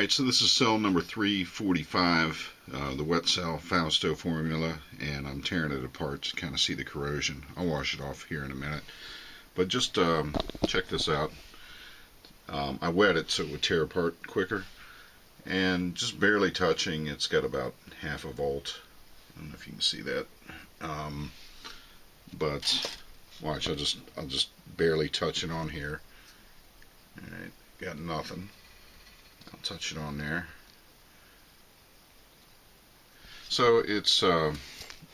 Alright, so this is cell number 345, the wet cell Fausto formula, and I'm tearing it apart to kind of see the corrosion. I'll wash it off here in a minute. But just check this out. I wet it so it would tear apart quicker. And just barely touching, it's got about half a volt. I don't know if you can see that. But watch, I'll just barely touch it on here. Alright, got nothing. I'll touch it on there. So it's,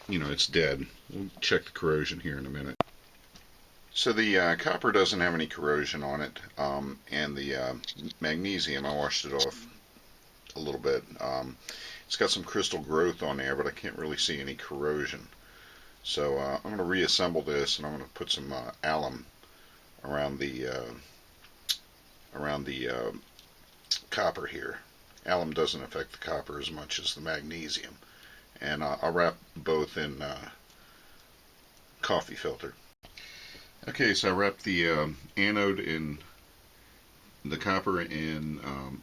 it's dead. We'll check the corrosion here in a minute. So the copper doesn't have any corrosion on it, and the magnesium, I washed it off a little bit. It's got some crystal growth on there, but I can't really see any corrosion. So I'm going to reassemble this, and I'm going to put some alum around the copper here. Alum doesn't affect the copper as much as the magnesium, and I'll wrap both in coffee filter. Okay, so I wrapped the anode in the copper in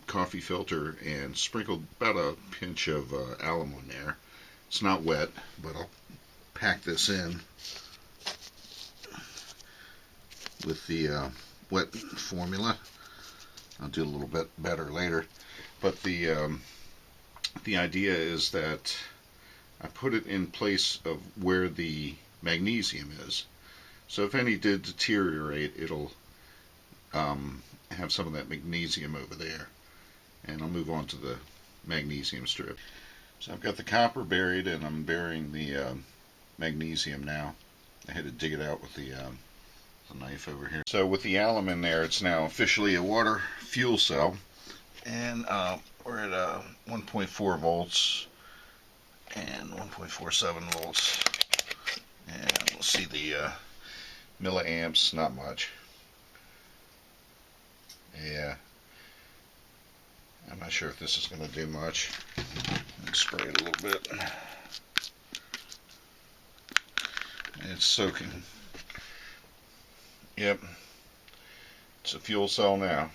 coffee filter and sprinkled about a pinch of alum on there. It's not wet, but I'll pack this in with the wet formula. I'll do a little bit better later, but the idea is that I put it in place of where the magnesium is. So if any did deteriorate, it'll have some of that magnesium over there, and I'll move on to the magnesium strip. So I've got the copper buried, and I'm burying the magnesium now. I had to dig it out with the knife over here. So with the alum in there, it's now officially a water fuel cell, and we're at 1.4 volts and 1.47 volts, and we'll see the milliamps, not much. Yeah, I'm not sure if this is going to do much. Let's spray it a little bit. It's soaking. Yep, it's a fuel cell now.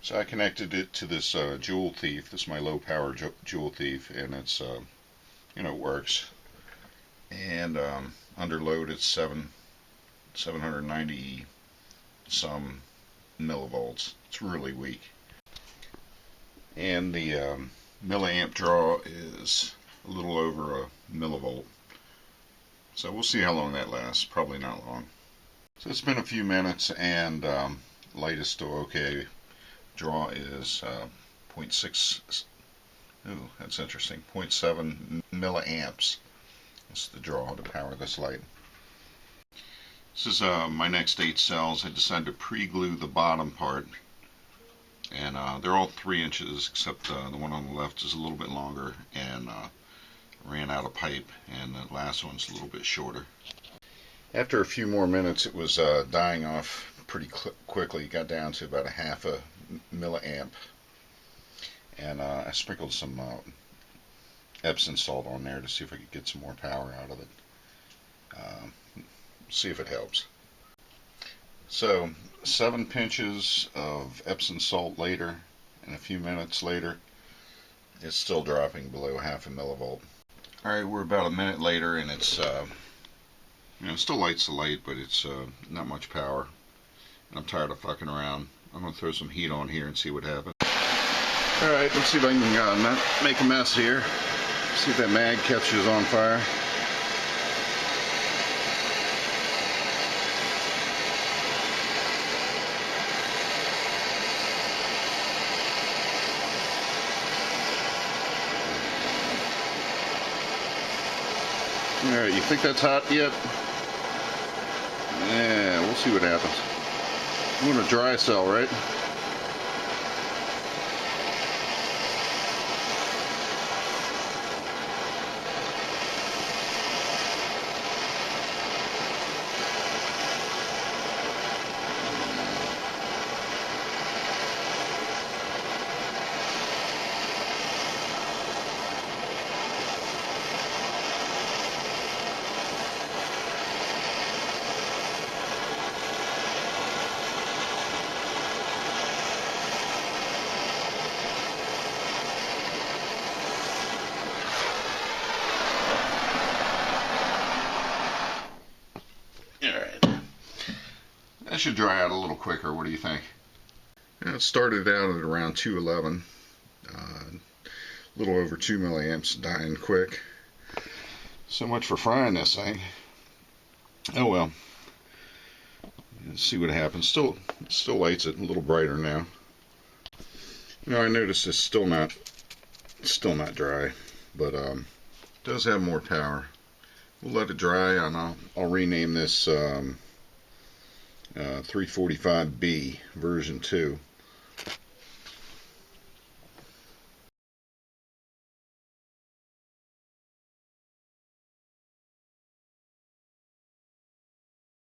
So I connected it to this Joule Thief. This is my low power Joule Thief, and it's it works. And under load it's 790 some millivolts. It's really weak. And the milliamp draw is a little over a millivolt. So we'll see how long that lasts. Probably not long. So it's been a few minutes, and light is still okay. Draw is 0.6. Ooh, that's interesting. 0.7 milliamps. That's the draw to power this light. This is my next 8 cells. I decided to pre-glue the bottom part, and they're all 3 inches, except the one on the left is a little bit longer, and ran out of pipe, and the last one's a little bit shorter. After a few more minutes, it was dying off pretty quickly. It got down to about a half a milliamp, and I sprinkled some Epsom salt on there to see if I could get some more power out of it. See if it helps. So 7 pinches of Epsom salt later, and a few minutes later, it's still dropping below half a millivolt. Alright, we're about a minute later, and it's it still lights the light, but it's not much power, and I'm tired of fucking around. I'm going to throw some heat on here and see what happens. Alright, let's see if I can not make a mess here. See if that mag catches on fire. Alright, you think that's hot yet? Yeah, we'll see what happens. I'm going to dry cell, right? That should dry out a little quicker. What do you think? It started out at around 211, a little over 2 milliamps, dying quick. So much for frying this thing. Oh well. Let's see what happens. Still lights it a little brighter now. I notice it's still not dry, but does have more power. We'll let it dry, and I'll rename this 345B version 2.